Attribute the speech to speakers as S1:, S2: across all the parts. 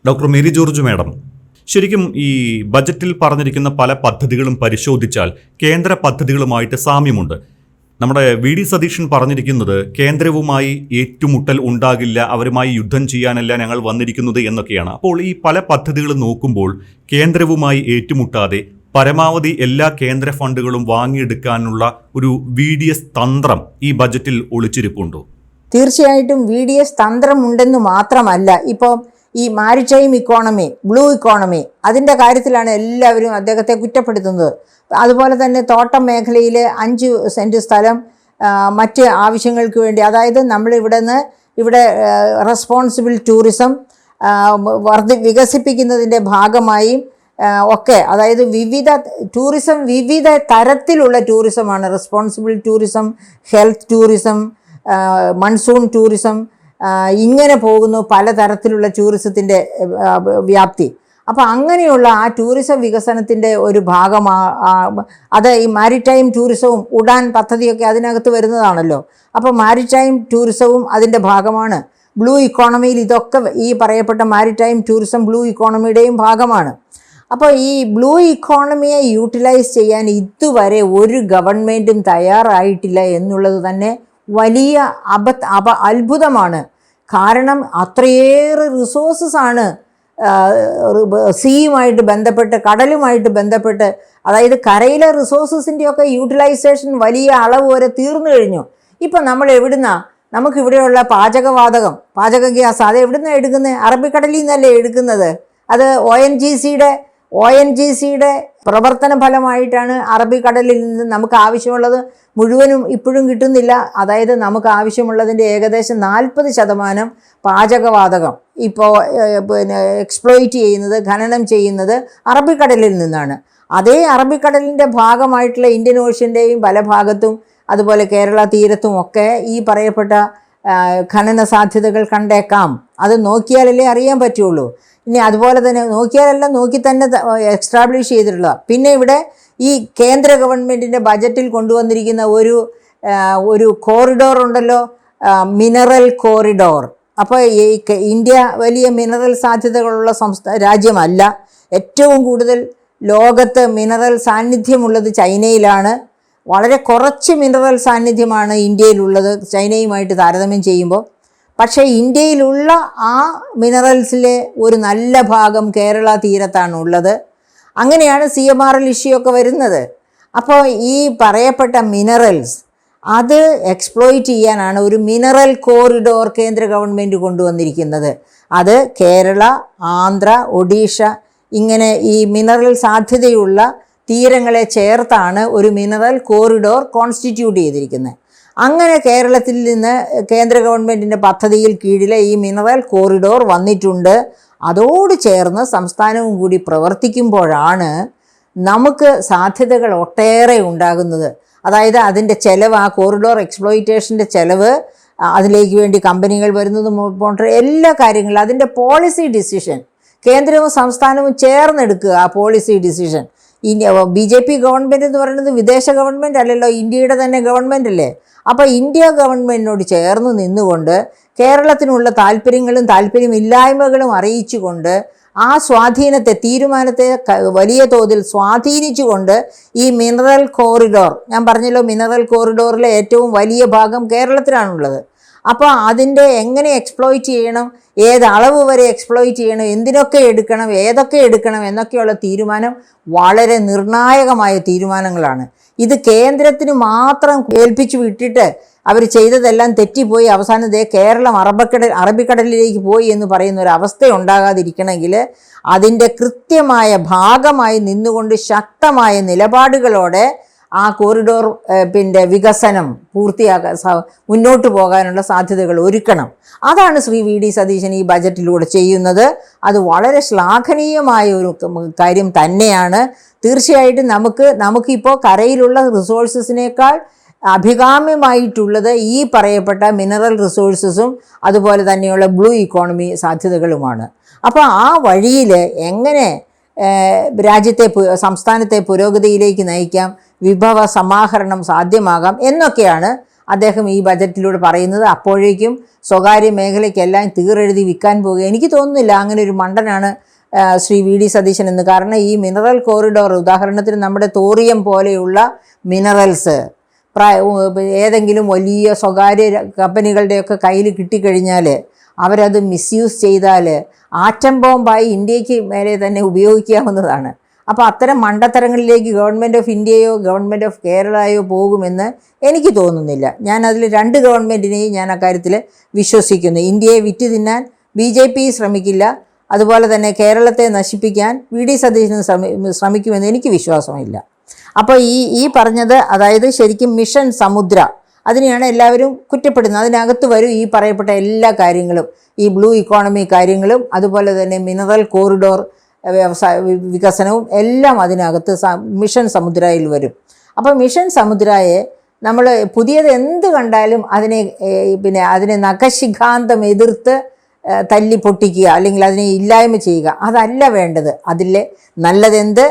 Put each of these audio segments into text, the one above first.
S1: Doctor Mary George madam, ശരിക്കും ഈ ബജറ്റിൽ പറഞ്ഞിരിക്കുന്ന പല പദ്ധതികളും പരിശോധിച്ചാൽ കേന്ദ്ര പദ്ധതികളുമായിട്ട് സാമ്യമുണ്ട്. നമ്മുടെ വി.ഡി. സതീശൻ പറഞ്ഞിരിക്കുന്നത് കേന്ദ്രവുമായി ഏറ്റുമുട്ടൽ ഉണ്ടാകില്ല, അവരുമായി യുദ്ധം ചെയ്യാനല്ല ഞങ്ങൾ വന്നിരിക്കുന്നത് എന്നൊക്കെയാണ്. അപ്പോൾ ഈ പല പദ്ധതികളും നോക്കുമ്പോൾ കേന്ദ്രവുമായി ഏറ്റുമുട്ടാതെ പരമാവധി എല്ലാ കേന്ദ്ര ഫണ്ടുകളും വാങ്ങിയെടുക്കാനുള്ള ഒരു VDS തന്ത്രം ഈ ബജറ്റിൽ ഒളിച്ചിരിപ്പുണ്ടോ?
S2: തീർച്ചയായിട്ടും VDS തന്ത്രമുണ്ടെന്ന് മാത്രമല്ല, ഇപ്പോൾ ഈ മാരിടൈം ഇക്കോണമി, ബ്ലൂ ഇക്കോണമി, അതിൻ്റെ കാര്യത്തിലാണ് എല്ലാവരും അദ്ദേഹത്തെ കുറ്റപ്പെടുത്തുന്നത്. അതുപോലെ തന്നെ തോട്ടം മേഖലയിൽ 5 സെൻറ്റ് സ്ഥലം മറ്റ് ആവശ്യങ്ങൾക്ക് വേണ്ടി, അതായത് ഇവിടെ റെസ്പോൺസിബിൾ ടൂറിസം വികസിപ്പിക്കുന്നതിൻ്റെ ഭാഗമായി ഒക്കെ, അതായത് വിവിധ തരത്തിലുള്ള ടൂറിസമാണ്. Responsible tourism, health tourism, monsoon tourism, ഇങ്ങനെ പോകുന്നു പലതരത്തിലുള്ള ടൂറിസത്തിൻ്റെ വ്യാപ്തി. അപ്പോൾ അങ്ങനെയുള്ള ആ ടൂറിസം വികസനത്തിൻ്റെ ഒരു അത് ഈ മാരിടൈം ടൂറിസവും ഉഡാൻ പദ്ധതിയൊക്കെ അതിനകത്ത് വരുന്നതാണല്ലോ. അപ്പോൾ മാരിടൈം ടൂറിസവും അതിൻ്റെ ഭാഗമാണ്. ബ്ലൂ ഇക്കോണമിയിൽ ഇതൊക്കെ ഈ പറയപ്പെട്ട മാരിടൈം ടൂറിസം ബ്ലൂ ഇക്കോണമിയുടെയും ഭാഗമാണ്. അപ്പോൾ ഈ ബ്ലൂ ഇക്കോണമിയെ യൂട്ടിലൈസ് ചെയ്യാൻ ഇതുവരെ ഒരു ഗവൺമെൻറ്റും തയ്യാറായിട്ടില്ല എന്നുള്ളത് തന്നെ വലിയ അത്ഭുതമാണ്. കാരണം അത്രയേറെ റിസോഴ്സസാണ് സീയുമായിട്ട് ബന്ധപ്പെട്ട്, കടലുമായിട്ട് ബന്ധപ്പെട്ട്, അതായത് കരയിലെ റിസോഴ്സസിൻ്റെയൊക്കെ യൂട്ടിലൈസേഷൻ വലിയ അളവ് വരെ തീർന്നു കഴിഞ്ഞു. ഇപ്പം നമ്മൾ നമുക്കിവിടെയുള്ള പാചക ഗ്യാസ് അത് എവിടുന്നാണ് എടുക്കുന്നത്? അറബിക്കടലിൽ നിന്നല്ലേ എടുക്കുന്നത്. അത് ONGCയുടെ പ്രവർത്തന ഫലമായിട്ടാണ് അറബിക്കടലിൽ നിന്ന് നമുക്ക് ആവശ്യമുള്ളത് മുഴുവനും ഇപ്പോഴും കിട്ടുന്നില്ല. അതായത് നമുക്ക് ആവശ്യമുള്ളതിൻ്റെ ഏകദേശം 40% പാചകവാതകം ഇപ്പോൾ എക്സ്പ്ലോയിറ്റ് ചെയ്യുന്നത്, ഖനനം ചെയ്യുന്നത് അറബിക്കടലിൽ നിന്നാണ്. അതേ അറബിക്കടലിൻ്റെ ഭാഗമായിട്ടുള്ള ഇന്ത്യൻ ഓഷ്യൻ്റെയും പല ഭാഗത്തും, അതുപോലെ കേരള തീരത്തും ഒക്കെ ഈ പറയപ്പെട്ട ഖനന സാധ്യതകൾ കണ്ടേക്കാം. അത് നോക്കിയാലല്ലേ അറിയാൻ പറ്റുള്ളൂ. ഇനി അതുപോലെ തന്നെ നോക്കി തന്നെ എസ്റ്റാബ്ലിഷ് ചെയ്തിട്ടുള്ള, പിന്നെ ഇവിടെ ഈ കേന്ദ്ര ഗവൺമെൻറ്റിൻ്റെ ബജറ്റിൽ കൊണ്ടുവന്നിരിക്കുന്ന ഒരു കോറിഡോർ ഉണ്ടല്ലോ, മിനറൽ കോറിഡോർ. അപ്പോൾ ഇന്ത്യ വലിയ മിനറൽ സാധ്യതകളുള്ള രാജ്യമല്ല. ഏറ്റവും കൂടുതൽ ലോകത്ത് മിനറൽ സാന്നിധ്യമുള്ളത് ചൈനയിലാണ്. വളരെ കുറച്ച് മിനറൽ സാന്നിധ്യമാണ് ഇന്ത്യയിലുള്ളത് ചൈനയുമായിട്ട് താരതമ്യം ചെയ്യുമ്പോൾ. പക്ഷേ ഇന്ത്യയിലുള്ള ആ മിനറൽസിലെ ഒരു നല്ല ഭാഗം കേരള തീരത്താണ് ഉള്ളത്. അങ്ങനെയാണ് CMRL ഇഷ്യൂ ഒക്കെ വരുന്നത്. അപ്പോൾ ഈ പറയപ്പെട്ട മിനറൽസ് അത് എക്സ്പ്ലോയിറ്റ് ചെയ്യാനാണ് ഒരു മിനറൽ കോറിഡോർ കേന്ദ്ര ഗവൺമെൻറ് കൊണ്ടുവന്നിരിക്കുന്നത്. അത് കേരള, ആന്ധ്ര, ഒഡീഷ, ഇങ്ങനെ ഈ മിനറൽ സാധ്യതയുള്ള തീരങ്ങളെ ചേർത്താണ് ഒരു മിനറൽ കോറിഡോർ കോൺസ്റ്റിറ്റ്യൂട്ട് ചെയ്തിരിക്കുന്നത്. അങ്ങനെ കേരളത്തിൽ നിന്ന് കേന്ദ്ര ഗവൺമെൻറ്റിൻ്റെ പദ്ധതിയിൽ കീഴിലെ ഈ മിനറൽ കോറിഡോർ വന്നിട്ടുണ്ട്. അതോട് ചേർന്ന് സംസ്ഥാനവും കൂടി പ്രവർത്തിക്കുമ്പോഴാണ് നമുക്ക് സാധ്യതകൾ ഒട്ടേറെ ഉണ്ടാകുന്നത്. അതായത് അതിൻ്റെ ചെലവ്, ആ കോറിഡോർ എക്സ്പ്ലോയിറ്റേഷൻ്റെ ചെലവ്, അതിലേക്ക് വേണ്ടി കമ്പനികൾ വരുന്നത് പോன்ற എല്ലാ കാര്യങ്ങളും, അതിൻ്റെ പോളിസി ഡിസിഷൻ കേന്ദ്രവും സംസ്ഥാനവും ചേർന്നെടുക്കുക. ആ പോളിസി ഡിസിഷൻ BJP ഗവൺമെൻറ് എന്ന് പറയുന്നത് വിദേശ ഗവൺമെൻറ് അല്ലല്ലോ, ഇന്ത്യയുടെ തന്നെ ഗവൺമെൻറ് അല്ലേ. അപ്പോൾ ഇന്ത്യ ഗവൺമെൻറ്റിനോട് ചേർന്ന് നിന്നുകൊണ്ട് കേരളത്തിനുള്ള താല്പര്യമില്ലായ്മകളും അറിയിച്ചുകൊണ്ട് ആ തീരുമാനത്തെ വലിയ തോതിൽ സ്വാധീനിച്ചുകൊണ്ട് ഈ മിനറൽ കോറിഡോർ, ഞാൻ പറഞ്ഞല്ലോ മിനറൽ കോറിഡോറിലെ ഏറ്റവും വലിയ ഭാഗം കേരളത്തിലാണുള്ളത്. അപ്പോൾ അതിൻ്റെ എങ്ങനെ എക്സ്പ്ലോയിറ്റ് ചെയ്യണം, ഏതളവ് വരെ എക്സ്പ്ലോയിറ്റ് ചെയ്യണം, എന്തിനൊക്കെ എടുക്കണം, ഏതൊക്കെ എടുക്കണം എന്നൊക്കെയുള്ള തീരുമാനം വളരെ നിർണായകമായ തീരുമാനങ്ങളാണ്. ഇത് കേന്ദ്രത്തിന് മാത്രം ഏൽപ്പിച്ചു വിട്ടിട്ട് അവർ ചെയ്തതെല്ലാം തെറ്റിപ്പോയി അവസാനം കേരളം അറബിക്കടലിലേക്ക് പോയി എന്ന് പറയുന്ന ഒരു അവസ്ഥ ഉണ്ടാകാതിരിക്കണമെങ്കിൽ അതിൻ്റെ കൃത്യമായ ഭാഗമായി നിന്നുകൊണ്ട് ശക്തമായ നിലപാടുകളോടെ ആ കോറിഡോർ വികസനം മുന്നോട്ട് പോകാനുള്ള സാധ്യതകൾ ഒരുക്കണം. അതാണ് ശ്രീ V.D. സതീശൻ ഈ ബജറ്റിലൂടെ ചെയ്യുന്നത്. അത് വളരെ ശ്ലാഘനീയമായ ഒരു കാര്യം തന്നെയാണ്. തീർച്ചയായിട്ടും നമുക്കിപ്പോൾ കരയിലുള്ള റിസോഴ്സസിനേക്കാൾ അഭികാമ്യമായിട്ടുള്ളത് ഈ പറയപ്പെട്ട മിനറൽ റിസോഴ്സസും അതുപോലെ തന്നെയുള്ള ബ്ലൂ ഇക്കോണമി സാധ്യതകളുമാണ്. അപ്പോൾ ആ വഴിയിൽ എങ്ങനെ സംസ്ഥാനത്തെ പുരോഗതിയിലേക്ക് നയിക്കാം, വിഭവ സമാഹരണം സാധ്യമാകാം എന്നൊക്കെയാണ് അദ്ദേഹം ഈ ബജറ്റിലൂടെ പറയുന്നത്. അപ്പോഴേക്കും സ്വകാര്യ മേഖലയ്ക്കെല്ലാം തീറെഴുതി വിൽക്കാൻ പോകുക. എനിക്ക് തോന്നുന്നില്ല അങ്ങനെ ഒരു മണ്ടനാണ് ശ്രീ വി ഡി സതീശൻ എന്ന്. കാരണം ഈ മിനറൽ കോറിഡോർ, ഉദാഹരണത്തിന് നമ്മുടെ തോറിയം പോലെയുള്ള മിനറൽസ് ഏതെങ്കിലും വലിയ സ്വകാര്യ കമ്പനികളുടെയൊക്കെ കയ്യിൽ കിട്ടിക്കഴിഞ്ഞാൽ അവരത് മിസ്യൂസ് ചെയ്താൽ ആറ്റം ബോംബായി ഇന്ത്യക്ക് മേലെ തന്നെ ഉപയോഗിക്കാവുന്നതാണ്. അപ്പോൾ അത്തരം മണ്ടത്തരങ്ങളിലേക്ക് ഗവൺമെൻറ് ഓഫ് ഇന്ത്യയോ ഗവൺമെൻറ് ഓഫ് കേരളയോ പോകുമെന്ന് എനിക്ക് തോന്നുന്നില്ല. ഞാൻ അതിൽ രണ്ട് ഗവൺമെൻറ്റിനെയും ഞാൻ അക്കാര്യത്തിൽ വിശ്വസിക്കുന്നു. ഇന്ത്യയെ വിറ്റ് തിന്നാൻ BJP ശ്രമിക്കില്ല, അതുപോലെ തന്നെ കേരളത്തെ നശിപ്പിക്കാൻ വി ഡി സതീശൻ ശ്രമിക്കുമെന്ന് എനിക്ക് വിശ്വാസമില്ല. അപ്പോൾ ഈ പറഞ്ഞത്, അതായത് ശരിക്കും മിഷൻ സമുദ്ര, അതിനെയാണ് എല്ലാവരും കുറ്റപ്പെടുന്നത്. അതിനകത്ത് വരും ഈ പറയപ്പെട്ട എല്ലാ കാര്യങ്ങളും, ഈ ബ്ലൂ ഇക്കോണമി കാര്യങ്ങളും അതുപോലെ തന്നെ മിനറൽ കോറിഡോർ വ്യവസായ വികസനവും എല്ലാം അതിനകത്ത് മിഷൻ സമുദ്രയിൽ വരും. അപ്പോൾ മിഷൻ സമുദ്രയെ നമ്മൾ പുതിയത് എന്ത് കണ്ടാലും അതിനെ നഖശിഖാന്തം എതിർത്ത് തല്ലി പൊട്ടിക്കുക, അല്ലെങ്കിൽ അതിനെ ഇല്ലായ്മ ചെയ്യുക, അതല്ല വേണ്ടത്. അതിലെ നല്ലതെന്ത്,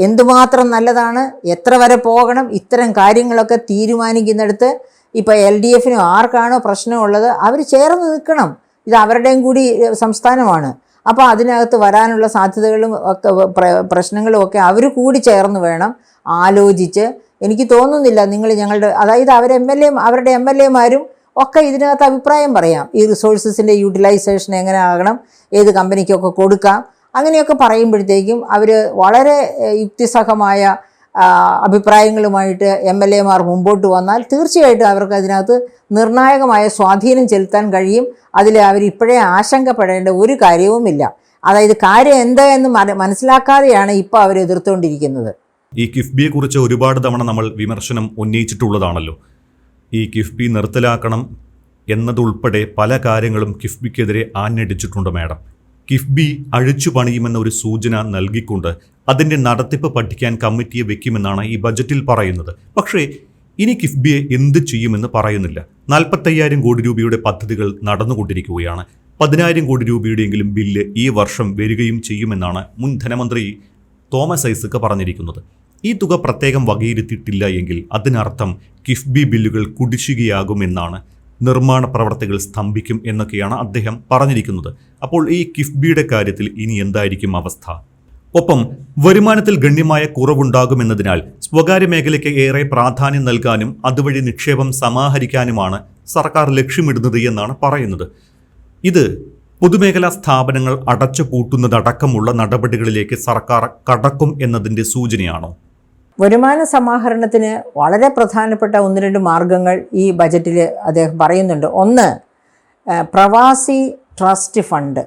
S2: എന്തുമാത്രം നല്ലതാണ്, എത്ര വരെ പോകണം, ഇത്തരം കാര്യങ്ങളൊക്കെ തീരുമാനിക്കുന്നിടത്ത് ഇപ്പോൾ LDFനും ആർക്കാണോ പ്രശ്നമുള്ളത് അവർ ചേർന്ന് നിൽക്കണം. ഇത് അവരുടെയും കൂടി സംസ്ഥാനമാണ്. അപ്പോൾ അതിനകത്ത് വരാനുള്ള സാധ്യതകളും ഒക്കെ പ്രശ്നങ്ങളും ഒക്കെ അവർ കൂടി ചേർന്ന് വേണം ആലോചിച്ച്. എനിക്ക് തോന്നുന്നില്ല അതായത് അവരുടെ MLA-മാരും ഒക്കെ ഇതിനകത്ത് അഭിപ്രായം പറയാം. ഈ റിസോഴ്സസിൻ്റെ യൂട്ടിലൈസേഷൻ എങ്ങനെ ആകണം, ഏത് കമ്പനിക്കൊക്കെ കൊടുക്കാം, അങ്ങനെയൊക്കെ പറയുമ്പോഴത്തേക്കും അവർ വളരെ യുക്തിസഹമായ അഭിപ്രായങ്ങളുമായിട്ട് MLA-മാർ മുമ്പോട്ട് വന്നാൽ തീർച്ചയായിട്ടും അവർക്ക് അതിനകത്ത് നിർണായകമായ സ്വാധീനം ചെലുത്താൻ കഴിയും. അതിൽ അവരിപ്പോഴേ ആശങ്കപ്പെടേണ്ട ഒരു കാര്യവുമില്ല. അതായത് കാര്യം എന്തായെന്ന് മനസ്സിലാക്കാതെയാണ് ഇപ്പോൾ അവർ എതിർത്തുകൊണ്ടിരിക്കുന്നത്.
S1: ഈ കിഫ്ബിയെക്കുറിച്ച് ഒരുപാട് തവണ നമ്മൾ വിമർശനം ഉന്നയിച്ചിട്ടുള്ളതാണല്ലോ. ഈ കിഫ്ബി നിർത്തലാക്കണം എന്നതുൾപ്പെടെ പല കാര്യങ്ങളും കിഫ്ബിക്കെതിരെ ആഞ്ഞടിച്ചിട്ടുണ്ട് മാഡം. കിഫ്ബി അഴിച്ചു പണിയുമെന്ന ഒരു സൂചന നൽകിക്കൊണ്ട് അതിൻ്റെ നടത്തിപ്പ് പഠിക്കാൻ കമ്മിറ്റിയെ വെക്കുമെന്നാണ് ഈ ബജറ്റിൽ പറയുന്നത്. പക്ഷേ ഇനി കിഫ്ബിയെ എന്ത് ചെയ്യുമെന്ന് പറയുന്നില്ല. 45,000 കോടി രൂപയുടെ പദ്ധതികൾ നടന്നുകൊണ്ടിരിക്കുകയാണ്. 10,000 കോടി രൂപയുടെയെങ്കിലും ബില്ല് ഈ വർഷം വരികയും ചെയ്യുമെന്നാണ് മുൻ ധനമന്ത്രി തോമസ് ഐസക് പറഞ്ഞിരിക്കുന്നത്. ഈ തുക പ്രത്യേകം വകയിരുത്തിയിട്ടില്ല എങ്കിൽ അതിനർത്ഥം കിഫ്ബി ബില്ലുകൾ കുടിശ്ശികയാകുമെന്നാണ്, നിർമ്മാണ പ്രവർത്തികൾ സ്തംഭിക്കും എന്നൊക്കെയാണ് അദ്ദേഹം പറഞ്ഞിരിക്കുന്നത്. അപ്പോൾ ഈ കിഫ്ബിയുടെ കാര്യത്തിൽ ഇനി എന്തായിരിക്കും അവസ്ഥ? ഒപ്പം വരുമാനത്തിൽ ഗണ്യമായ കുറവുണ്ടാകുമെന്നതിനാൽ സ്വകാര്യ മേഖലയ്ക്ക് ഏറെ പ്രാധാന്യം നൽകാനും അതുവഴി നിക്ഷേപം സമാഹരിക്കാനുമാണ് സർക്കാർ ലക്ഷ്യമിടുന്നത് എന്നാണ് പറയുന്നത്. ഇത് പൊതുമേഖലാ സ്ഥാപനങ്ങൾ അടച്ചുപൂട്ടുന്നതടക്കമുള്ള നടപടികളിലേക്ക് സർക്കാർ കടക്കും എന്നതിൻ്റെ സൂചനയാണോ?
S2: വരുമാന സമാഹരണത്തിന് വളരെ പ്രധാനപ്പെട്ട 1-2 മാർഗങ്ങൾ ഈ ബജറ്റിൽ അദ്ദേഹം പറയുന്നുണ്ട്. ഒന്ന്, പ്രവാസി ട്രസ്റ്റ് ഫണ്ട്.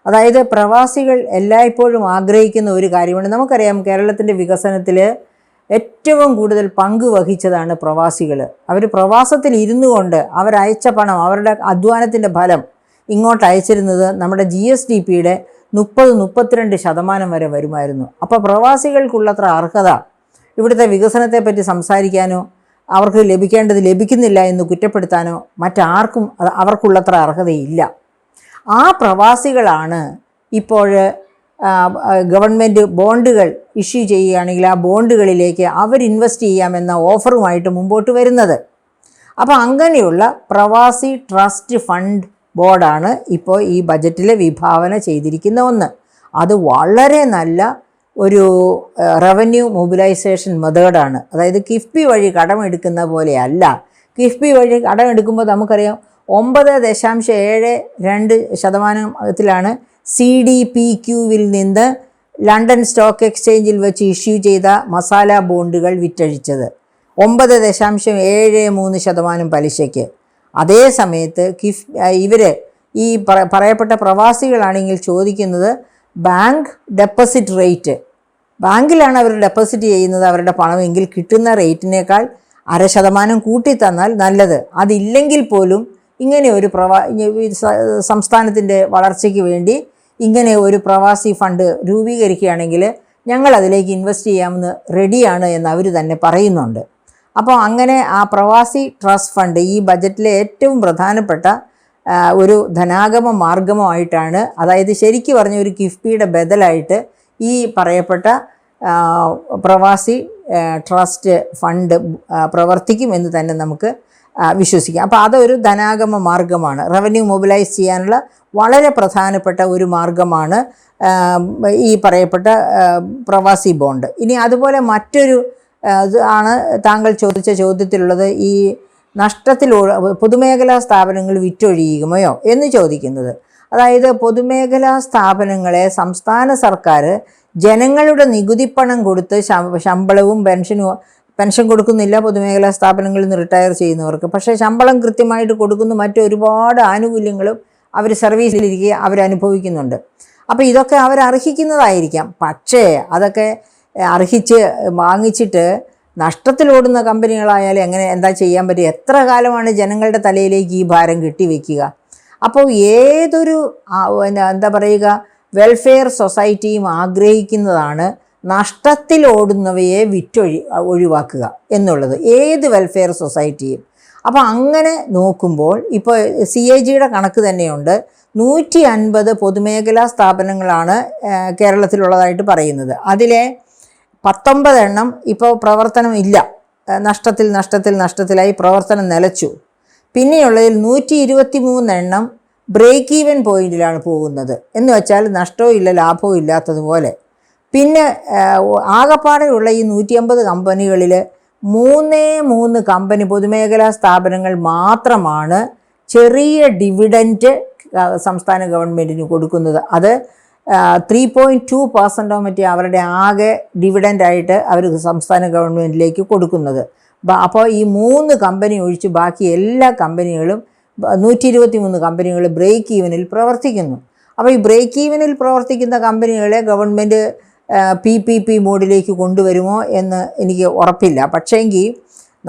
S2: അതായത് പ്രവാസികൾ എല്ലായ്പ്പോഴും ആഗ്രഹിക്കുന്ന ഒരു കാര്യമാണ്. നമുക്കറിയാം, കേരളത്തിൻ്റെ വികസനത്തിൽ ഏറ്റവും കൂടുതൽ പങ്ക് വഹിച്ചതാണ് പ്രവാസികൾ. അവർ പ്രവാസത്തിൽ ഇരുന്നു കൊണ്ട് അവരയച്ച പണം, അവരുടെ അധ്വാനത്തിൻ്റെ ഫലം ഇങ്ങോട്ട് അയച്ചിരുന്നത് നമ്മുടെ GSDP-യുടെ 30-32% വരെ വരുമായിരുന്നു. അപ്പോൾ പ്രവാസികൾക്കുള്ളത്ര അർഹത ഇവിടുത്തെ വികസനത്തെപ്പറ്റി സംസാരിക്കാനോ അവർക്ക് ലഭിക്കേണ്ടത് ലഭിക്കുന്നില്ല എന്ന് കുറ്റപ്പെടുത്താനോ മറ്റാർക്കും അവർക്കുള്ളത്ര അർഹതയില്ല. ആ പ്രവാസികളാണ് ഇപ്പോൾ ഗവൺമെൻറ് ബോണ്ടുകൾ ഇഷ്യൂ ചെയ്യുകയാണെങ്കിൽ ആ ബോണ്ടുകളിലേക്ക് അവർ ഇൻവെസ്റ്റ് ചെയ്യാമെന്ന ഓഫറുമായിട്ട് മുമ്പോട്ട് വരുന്നത്. അപ്പോൾ അങ്ങനെയുള്ള പ്രവാസി ട്രസ്റ്റ് ഫണ്ട് ബോർഡാണ് ഇപ്പോൾ ഈ ബജറ്റിൽ വിഭാവന ചെയ്തിരിക്കുന്ന ഒന്ന്. അത് വളരെ നല്ല ഒരു റവന്യൂ മൊബിലൈസേഷൻ മെത്തേഡാണ്. അതായത് കിഫ്ബി വഴി കടമെടുക്കുന്ന പോലെയല്ല. കിഫ്ബി വഴി കടമെടുക്കുമ്പോൾ നമുക്കറിയാം 9.72% CDPQവിൽ നിന്ന് ലണ്ടൻ സ്റ്റോക്ക് എക്സ്ചേഞ്ചിൽ വെച്ച് ഇഷ്യൂ ചെയ്ത മസാല ബോണ്ടുകൾ വിറ്റഴിച്ചത് 9.73% പലിശയ്ക്ക്. അതേ സമയത്ത് ഇവർ ഈ പറയപ്പെട്ട പ്രവാസികളാണെങ്കിൽ ചോദിക്കുന്നത് ബാങ്ക് ഡെപ്പോസിറ്റ് റേറ്റ്, ബാങ്കിലാണ് അവർ ഡെപ്പോസിറ്റ് ചെയ്യുന്നത് അവരുടെ പണമെങ്കിൽ കിട്ടുന്ന റേറ്റിനേക്കാൾ 0.5% കൂട്ടിത്തന്നാൽ നല്ലത്. അതില്ലെങ്കിൽ പോലും ഇങ്ങനെ ഒരു സംസ്ഥാനത്തിൻ്റെ വളർച്ചയ്ക്ക് വേണ്ടി ഇങ്ങനെ ഒരു പ്രവാസി ഫണ്ട് രൂപീകരിക്കുകയാണെങ്കിൽ ഞങ്ങൾ അതിലേക്ക് ഇൻവെസ്റ്റ് ചെയ്യാമെന്ന് റെഡിയാണ് എന്ന് അവർ തന്നെ പറയുന്നുണ്ട്. അപ്പോൾ അങ്ങനെ ആ പ്രവാസി ട്രസ്റ്റ് ഫണ്ട് ഈ ബജറ്റിലെ ഏറ്റവും പ്രധാനപ്പെട്ട ഒരു ധനാഗമ മാർഗമായിട്ടാണ്, അതായത് ശരിക്കും പറഞ്ഞ ഒരു കിഫ്ബിയുടെ ബദലായിട്ട് ഈ പറയപ്പെട്ട പ്രവാസി ട്രസ്റ്റ് ഫണ്ട് പ്രവർത്തിക്കുമെന്ന് തന്നെ നമുക്ക് വിശ്വസിക്കാം. അപ്പോൾ അതൊരു ധനാഗമ മാർഗമാണ്, റവന്യൂ മൊബിലൈസ് ചെയ്യാനുള്ള വളരെ പ്രധാനപ്പെട്ട ഒരു മാർഗമാണ് ഈ പറയപ്പെട്ട പ്രവാസി ബോണ്ട്. ഇനി അതുപോലെ മറ്റൊരു ആണ് താങ്കൾ ചോദിച്ച ചോദ്യത്തിലുള്ളത്, ഈ നഷ്ടത്തിൽ പൊതുമേഖലാ സ്ഥാപനങ്ങൾ വിറ്റൊഴിയുമോ എന്ന് ചോദിക്കുന്നത്. അതായത് പൊതുമേഖലാ സ്ഥാപനങ്ങളെ സംസ്ഥാന സർക്കാർ ജനങ്ങളുടെ നികുതിപ്പണം കൊടുത്ത് ശമ്പളവും പെൻഷൻ കൊടുക്കുന്നില്ല പൊതുമേഖലാ സ്ഥാപനങ്ങളിൽ നിന്ന് റിട്ടയർ ചെയ്യുന്നവർക്ക്. പക്ഷേ ശമ്പളം കൃത്യമായിട്ട് കൊടുക്കുന്ന മറ്റൊരുപാട് ആനുകൂല്യങ്ങളും അവർ സർവീസിലിരിക്കുക അവരനുഭവിക്കുന്നുണ്ട്. അപ്പോൾ ഇതൊക്കെ അവരർഹിക്കുന്നതായിരിക്കാം. പക്ഷേ അതൊക്കെ അർഹിച്ച് വാങ്ങിച്ചിട്ട് നഷ്ടത്തിലോടുന്ന കമ്പനികളായാലും എന്താ ചെയ്യാൻ പറ്റുക? എത്ര കാലമാണ് ജനങ്ങളുടെ തലയിലേക്ക് ഈ ഭാരം കെട്ടിവെക്കുക? അപ്പോൾ ഏതൊരു എന്താ പറയുക, വെൽഫെയർ സൊസൈറ്റിയും ആഗ്രഹിക്കുന്നതാണ് നഷ്ടത്തിലോടുന്നവയെ ഒഴിവാക്കുക എന്നുള്ളത്, ഏത് വെൽഫെയർ സൊസൈറ്റിയും. അപ്പോൾ അങ്ങനെ നോക്കുമ്പോൾ ഇപ്പോൾ CAGയുടെ കണക്ക് തന്നെയുണ്ട്, 150 പൊതുമേഖലാ സ്ഥാപനങ്ങളാണ് കേരളത്തിലുള്ളതായിട്ട് പറയുന്നത്. അതിലെ 19 എണ്ണം ഇപ്പോൾ പ്രവർത്തനം ഇല്ല, നഷ്ടത്തിലായി പ്രവർത്തനം നിലച്ചു. പിന്നെയുള്ളതിൽ 123 എണ്ണം ബ്രേക്ക് ഈവൻ പോയിന്റിലാണ് പോകുന്നത്, എന്ന് വെച്ചാൽ നഷ്ടവും ഇല്ല ലാഭവും ഇല്ലാത്തതുപോലെ. പിന്നെ ആകപ്പാടെയുള്ള ഈ 150 കമ്പനികളിൽ 3 കമ്പനി പൊതുമേഖലാ സ്ഥാപനങ്ങൾ മാത്രമാണ് ചെറിയ ഡിവിഡൻറ്റ് സംസ്ഥാന ഗവൺമെൻറ്റിന് കൊടുക്കുന്നത്. അത് 3.2% മറ്റേ അവരുടെ ആകെ ഡിവിഡൻ്റായിട്ട് അവർ സംസ്ഥാന ഗവൺമെൻറ്റിലേക്ക് കൊടുക്കുന്നത്. അപ്പോൾ ഈ 3 കമ്പനി ഒഴിച്ച് ബാക്കി എല്ലാ കമ്പനികളും 123 കമ്പനികൾ ബ്രേക്ക് ഈവനിൽ പ്രവർത്തിക്കുന്നു. അപ്പോൾ ഈ ബ്രേക്ക് ഈവനിൽ പ്രവർത്തിക്കുന്ന കമ്പനികളെ ഗവൺമെൻറ് PPP മോഡിലേക്ക് കൊണ്ടുവരുമോ എന്ന് എനിക്ക് ഉറപ്പില്ല. പക്ഷേങ്കിൽ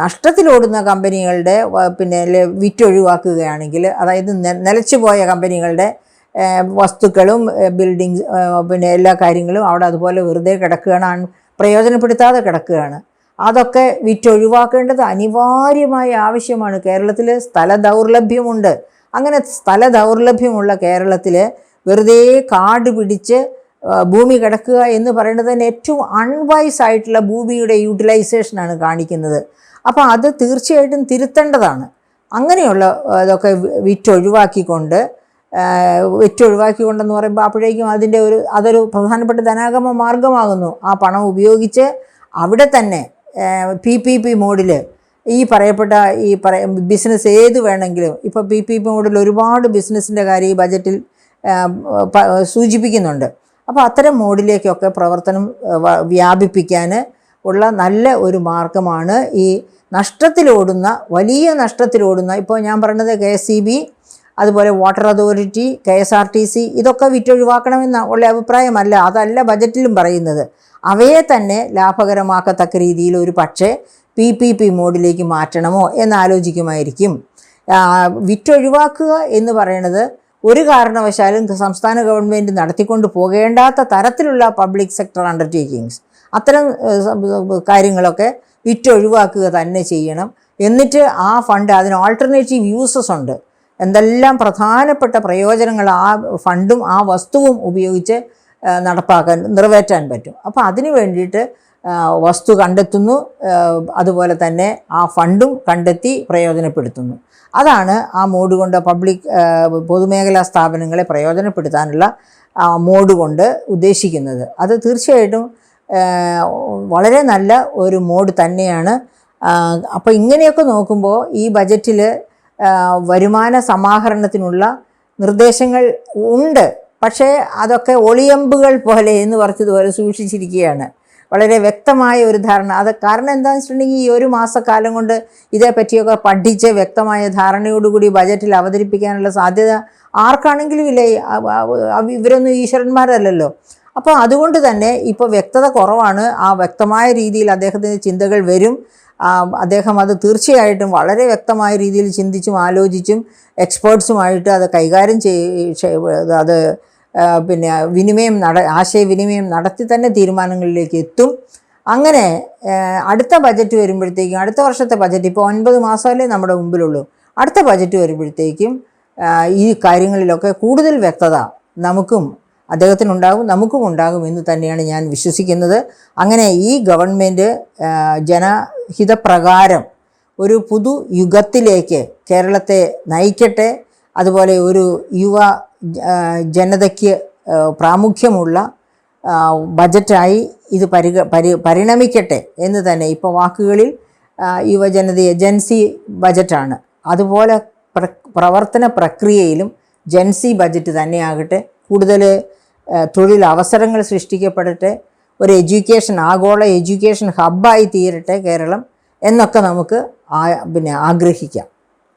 S2: നഷ്ടത്തിലോടുന്ന കമ്പനികളുടെ വിറ്റൊഴിവാക്കുകയാണെങ്കിൽ, അതായത് നിലച്ചുപോയ കമ്പനികളുടെ വസ്തുക്കളും ബിൽഡിങ്സ് എല്ലാ കാര്യങ്ങളും അവിടെ അതുപോലെ വെറുതെ കിടക്കുകയാണ്, പ്രയോജനപ്പെടുത്താതെ കിടക്കുകയാണ്. അതൊക്കെ വിറ്റൊഴിവാക്കേണ്ടത് അനിവാര്യമായ ആവശ്യമാണ്. കേരളത്തിൽ സ്ഥല ദൗർലഭ്യമുണ്ട്. അങ്ങനെ സ്ഥല ദൗർലഭ്യമുള്ള കേരളത്തിൽ വെറുതെ കാട് പിടിച്ച് ഭൂമി കിടക്കുക എന്ന് പറയുന്നത് തന്നെ ഏറ്റവും അൺവൈസ് ആയിട്ടുള്ള ഭൂമിയുടെ യൂട്ടിലൈസേഷനാണ് കാണിക്കുന്നത്. അപ്പോൾ അത് തീർച്ചയായിട്ടും തിരുത്തേണ്ടതാണ്. അങ്ങനെയുള്ള ഇതൊക്കെ വിറ്റൊഴിവാക്കിക്കൊണ്ടെന്ന് പറയുമ്പോൾ അപ്പോഴേക്കും അതൊരു പ്രധാനപ്പെട്ട ധനാഗമ മാർഗമാകുന്നു. ആ പണം ഉപയോഗിച്ച് അവിടെ തന്നെ PPP മോഡിൽ ഈ പറയപ്പെട്ട ബിസിനസ് ഏത് വേണമെങ്കിലും, ഇപ്പോൾ PPP മോഡിൽ ഒരുപാട് ബിസിനസ്സിൻ്റെ കാര്യം ഈ ബജറ്റിൽ സൂചിപ്പിക്കുന്നുണ്ട്. അപ്പോൾ അത്തരം മോഡിലേക്കൊക്കെ പ്രവർത്തനം വ്യാപിപ്പിക്കാൻ ഉള്ള നല്ല ഒരു മാർഗമാണ് ഈ വലിയ നഷ്ടത്തിലോടുന്ന ഇപ്പോൾ ഞാൻ പറയുന്നത് KSEB, അതുപോലെ വാട്ടർ അതോറിറ്റി, KSRTC ഇതൊക്കെ വിറ്റൊഴിവാക്കണമെന്ന ഉള്ള അഭിപ്രായമല്ല, അതല്ല ബജറ്റിലും പറയുന്നത്. അവയെ തന്നെ ലാഭകരമാക്കത്തക്ക രീതിയിൽ ഒരു പക്ഷേ PPP മോഡിലേക്ക് മാറ്റണമോ എന്നാലോചിക്കുമായിരിക്കും. വിറ്റൊഴിവാക്കുക എന്ന് പറയുന്നത് ഒരു കാരണവശാലും സംസ്ഥാന ഗവൺമെൻറ് നടത്തിക്കൊണ്ട് പോകേണ്ടാത്ത തരത്തിലുള്ള പബ്ലിക് സെക്ടർ അണ്ടർടേക്കിങ്സ്, അത്തരം കാര്യങ്ങളൊക്കെ വിറ്റൊഴിവാക്കുക തന്നെ ചെയ്യണം. എന്നിട്ട് ആ ഫണ്ട്, അതിന് ആൾട്ടർനേറ്റീവ് യൂസസ് ഉണ്ട്, എന്തെല്ലാം പ്രധാനപ്പെട്ട പ്രയോജനങ്ങൾ ആ ഫണ്ടും ആ വസ്തുവും ഉപയോഗിച്ച് നിറവേറ്റാൻ പറ്റും. അപ്പോൾ അതിന് വേണ്ടിയിട്ട് വസ്തു കണ്ടെത്തുന്നു, അതുപോലെ തന്നെ ആ ഫണ്ടും കണ്ടെത്തി പ്രയോജനപ്പെടുത്തുന്നു. അതാണ് ആ മോഡ് കൊണ്ട് പൊതുമേഖലാ സ്ഥാപനങ്ങളെ പ്രയോജനപ്പെടുത്താനുള്ള മോഡ് കൊണ്ട് ഉദ്ദേശിക്കുന്നത്. അത് തീർച്ചയായിട്ടും വളരെ നല്ല ഒരു മോഡ് തന്നെയാണ്. അപ്പോൾ ഇങ്ങനെയൊക്കെ നോക്കുമ്പോൾ ഈ ബജറ്റിൽ വരുമാന സമാഹരണത്തിനുള്ള നിർദ്ദേശങ്ങൾ ഉണ്ട്. പക്ഷേ അതൊക്കെ ഒളിയമ്പുകൾ പോലെ എന്ന് പറഞ്ഞതുപോലെ സൂക്ഷിച്ചിരിക്കുകയാണ്. വളരെ വ്യക്തമായ ഒരു ധാരണ. കാരണം എന്താണെന്ന് വെച്ചിട്ടുണ്ടെങ്കിൽ ഈ ഒരു മാസക്കാലം കൊണ്ട് ഇതേപ്പറ്റിയൊക്കെ പഠിച്ച് വ്യക്തമായ ധാരണയോടുകൂടി ബജറ്റിൽ അവതരിപ്പിക്കാനുള്ള സാധ്യത ആർക്കാണെങ്കിലും ഇല്ല. ഇവരൊന്നും ഈശ്വരന്മാരല്ലല്ലോ. അപ്പോൾ അതുകൊണ്ട് തന്നെ ഇപ്പോൾ വ്യക്തത കുറവാണ്. ആ വ്യക്തമായ രീതിയിൽ അദ്ദേഹത്തിൻ്റെ ചിന്തകൾ വരും. അദ്ദേഹം അത് തീർച്ചയായിട്ടും വളരെ വ്യക്തമായ രീതിയിൽ ചിന്തിച്ചും ആലോചിച്ചും എക്സ്പേർട്സുമായിട്ട് അത് കൈകാര്യം അത് ആശയവിനിമയം നടത്തി തന്നെ തീരുമാനങ്ങളിലേക്ക് എത്തും. അങ്ങനെ അടുത്ത ബജറ്റ് വരുമ്പോഴത്തേക്കും, അടുത്ത വർഷത്തെ ബജറ്റ് ഇപ്പോൾ 9 മാസമല്ലേ നമ്മുടെ മുമ്പിലുള്ളൂ. അടുത്ത ബജറ്റ് വരുമ്പോഴത്തേക്കും ഈ കാര്യങ്ങളിലൊക്കെ കൂടുതൽ വ്യക്തത അദ്ദേഹത്തിനുണ്ടാകും, നമുക്കും ഉണ്ടാകും എന്ന് തന്നെയാണ് ഞാൻ വിശ്വസിക്കുന്നത്. അങ്ങനെ ഈ ഗവൺമെൻറ് ജനഹിതപ്രകാരം ഒരു പുതു യുഗത്തിലേക്ക് കേരളത്തെ നയിക്കട്ടെ. അതുപോലെ ഒരു യുവ ജനതയ്ക്ക് പ്രാമുഖ്യമുള്ള ബജറ്റായി ഇത് പരിണമിക്കട്ടെ എന്ന് തന്നെ ഇപ്പോൾ വാക്കുകളിൽ യുവജനതയെ ജൻസി ബജറ്റാണ്, അതുപോലെ പ്രവർത്തന പ്രക്രിയയിലും ജൻസി ബജറ്റ് തന്നെയാകട്ടെ. കൂടുതൽ തൊഴിലവസരങ്ങൾ സൃഷ്ടിക്കപ്പെടട്ടെ, ഒരു ആഗോള എഡ്യൂക്കേഷൻ ഹബ്ബായി തീരട്ടെ കേരളം എന്നൊക്കെ നമുക്ക് ആഗ്രഹിക്കാം.